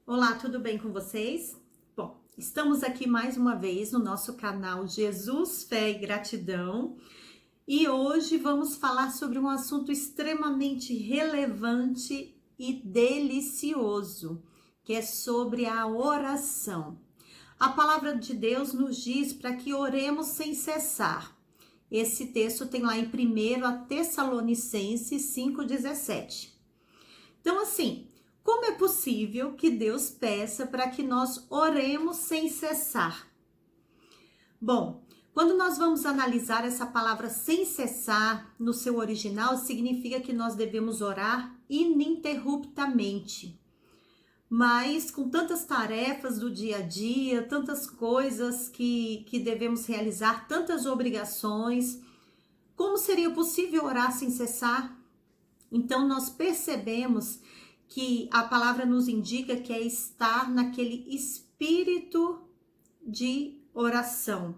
Olá, tudo bem com vocês? Bom, estamos aqui mais uma vez no nosso canal Jesus, Fé e Gratidão e hoje vamos falar sobre um assunto extremamente relevante e delicioso, que é sobre a oração. A palavra de Deus nos diz para que oremos sem cessar. Esse texto tem lá em 1 Tessalonicenses 5,17. Então, assim, como é possível que Deus peça para que nós oremos sem cessar? Bom, quando nós vamos analisar essa palavra sem cessar no seu original, significa que nós devemos orar ininterruptamente. Mas com tantas tarefas do dia a dia, tantas coisas que devemos realizar, tantas obrigações, como seria possível orar sem cessar? Então, nós percebemos que a palavra nos indica que é estar naquele espírito de oração.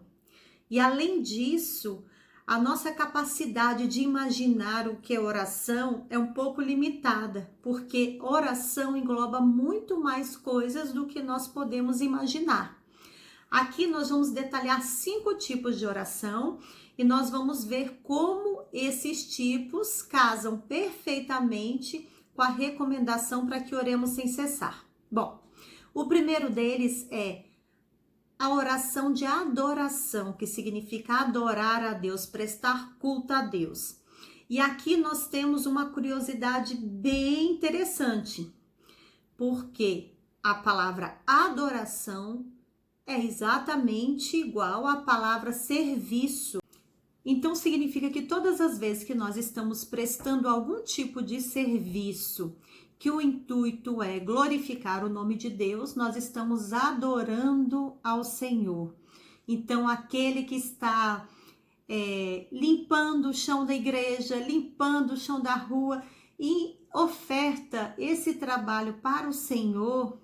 E além disso, a nossa capacidade de imaginar o que é oração é um pouco limitada, porque oração engloba muito mais coisas do que nós podemos imaginar. Aqui nós vamos detalhar 5 tipos de oração e nós vamos ver como esses tipos casam perfeitamente com a recomendação para que oremos sem cessar. Bom, o primeiro deles é a oração de adoração, que significa adorar a Deus, prestar culto a Deus. E aqui nós temos uma curiosidade bem interessante, porque a palavra adoração é exatamente igual à palavra serviço. Então significa que todas as vezes que nós estamos prestando algum tipo de serviço, que o intuito é glorificar o nome de Deus, nós estamos adorando ao Senhor. Então aquele que está limpando o chão da igreja, limpando o chão da rua e oferta esse trabalho para o Senhor,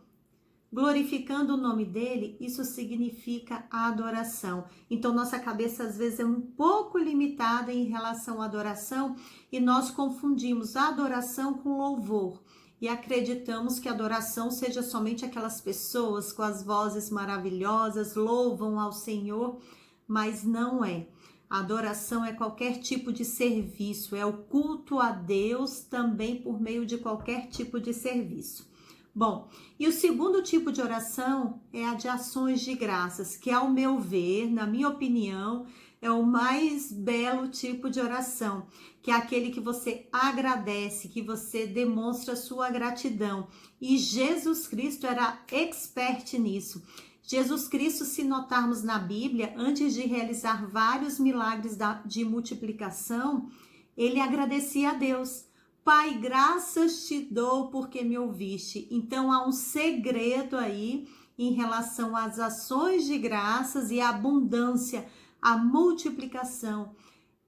glorificando o nome dele, isso significa adoração. Então, nossa cabeça às vezes é um pouco limitada em relação à adoração e nós confundimos adoração com louvor e acreditamos que adoração seja somente aquelas pessoas com as vozes maravilhosas, louvam ao Senhor, mas não é. A adoração é qualquer tipo de serviço, é o culto a Deus também por meio de qualquer tipo de serviço. Bom, e o segundo tipo de oração é a de ações de graças, que ao meu ver, na minha opinião, é o mais belo tipo de oração, que é aquele que você agradece, que você demonstra sua gratidão. E Jesus Cristo era expert nisso. Jesus Cristo, se notarmos na Bíblia, antes de realizar vários milagres de multiplicação, ele agradecia a Deus. Pai, graças te dou porque me ouviste. Então há um segredo aí em relação às ações de graças e a abundância, a multiplicação.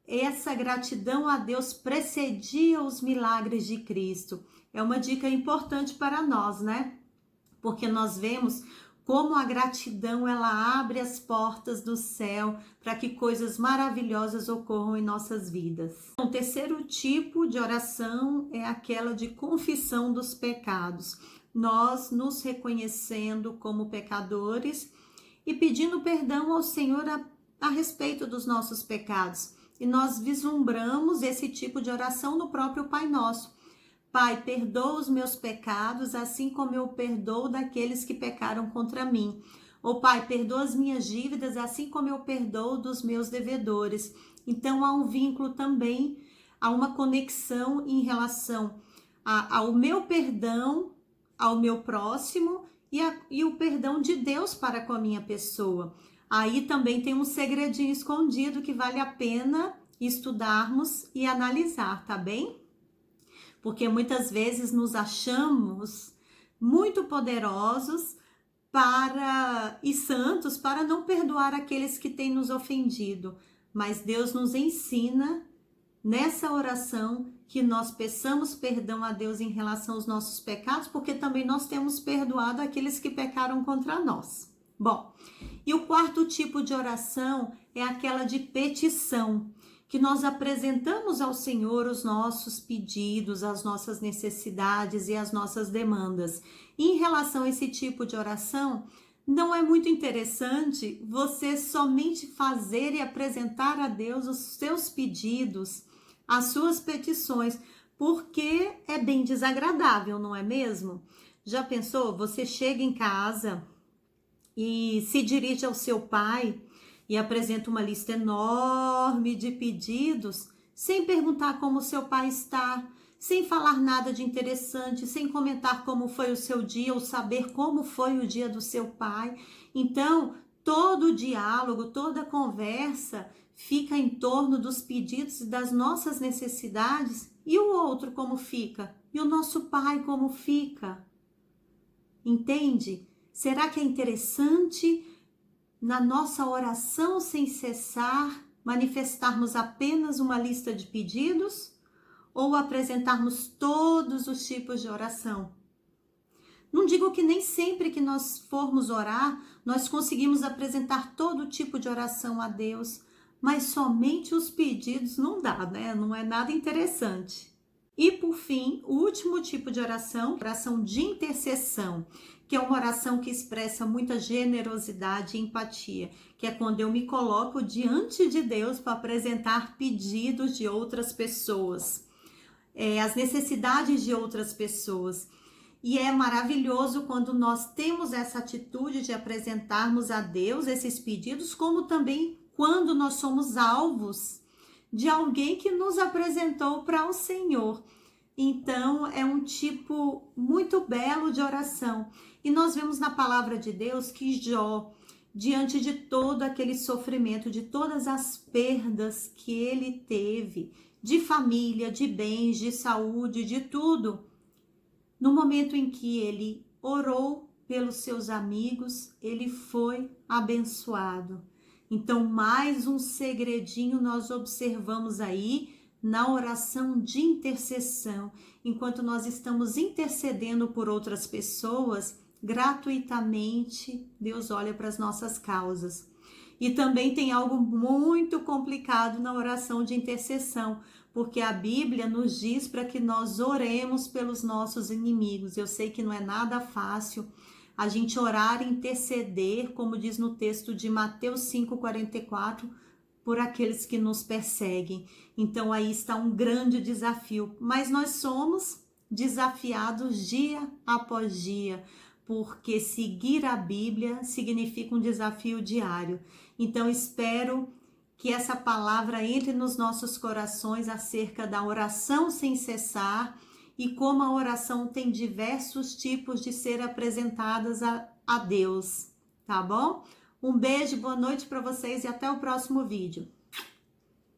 Essa gratidão a Deus precedia os milagres de Cristo. É uma dica importante para nós, né? Porque nós vemos como a gratidão ela abre as portas do céu para que coisas maravilhosas ocorram em nossas vidas. O terceiro tipo de oração é aquela de confissão dos pecados. Nós nos reconhecendo como pecadores e pedindo perdão ao Senhor a respeito dos nossos pecados. E nós vislumbramos esse tipo de oração no próprio Pai Nosso. Pai, perdoa os meus pecados, assim como eu perdoo daqueles que pecaram contra mim. Ou Pai, perdoa as minhas dívidas, assim como eu perdoo dos meus devedores. Então há um vínculo também, há uma conexão em relação ao meu perdão, ao meu próximo e o perdão de Deus para com a minha pessoa. Aí também tem um segredinho escondido que vale a pena estudarmos e analisar, tá bem? Porque muitas vezes nos achamos muito poderosos e santos para não perdoar aqueles que têm nos ofendido. Mas Deus nos ensina nessa oração que nós peçamos perdão a Deus em relação aos nossos pecados, porque também nós temos perdoado aqueles que pecaram contra nós. Bom, e o quarto tipo de oração é aquela de petição, que nós apresentamos ao Senhor os nossos pedidos, as nossas necessidades e as nossas demandas. E em relação a esse tipo de oração, não é muito interessante você somente fazer e apresentar a Deus os seus pedidos, as suas petições, porque é bem desagradável, não é mesmo? Já pensou? Você chega em casa e se dirige ao seu pai e apresenta uma lista enorme de pedidos, sem perguntar como seu pai está, sem falar nada de interessante, sem comentar como foi o seu dia ou saber como foi o dia do seu pai. Então, todo o diálogo, toda a conversa fica em torno dos pedidos e das nossas necessidades. E o outro como fica? E o nosso pai como fica? Entende? Será que é interessante na nossa oração sem cessar manifestarmos apenas uma lista de pedidos ou apresentarmos todos os tipos de oração? Não digo que nem sempre que nós formos orar, nós conseguimos apresentar todo tipo de oração a Deus, mas somente os pedidos não dá, né? Não é nada interessante. E por fim, o último tipo de oração de intercessão, que é uma oração que expressa muita generosidade e empatia, que é quando eu me coloco diante de Deus para apresentar pedidos de outras pessoas, as necessidades de outras pessoas. E é maravilhoso quando nós temos essa atitude de apresentarmos a Deus esses pedidos, como também quando nós somos alvos de alguém que nos apresentou para o Senhor. Então, é um tipo muito belo de oração. E nós vemos na palavra de Deus que Jó, diante de todo aquele sofrimento, de todas as perdas que ele teve, de família, de bens, de saúde, de tudo, no momento em que ele orou pelos seus amigos, ele foi abençoado. Então, mais um segredinho nós observamos aí na oração de intercessão. Enquanto nós estamos intercedendo por outras pessoas, gratuitamente, Deus olha para as nossas causas. E também tem algo muito complicado na oração de intercessão, porque a Bíblia nos diz para que nós oremos pelos nossos inimigos. Eu sei que não é nada fácil a gente orar e interceder, como diz no texto de Mateus 5,44, por aqueles que nos perseguem. Então aí está um grande desafio, mas nós somos desafiados dia após dia, porque seguir a Bíblia significa um desafio diário. Então espero que essa palavra entre nos nossos corações acerca da oração sem cessar e como a oração tem diversos tipos de ser apresentadas a Deus, tá bom? Um beijo, boa noite para vocês e até o próximo vídeo.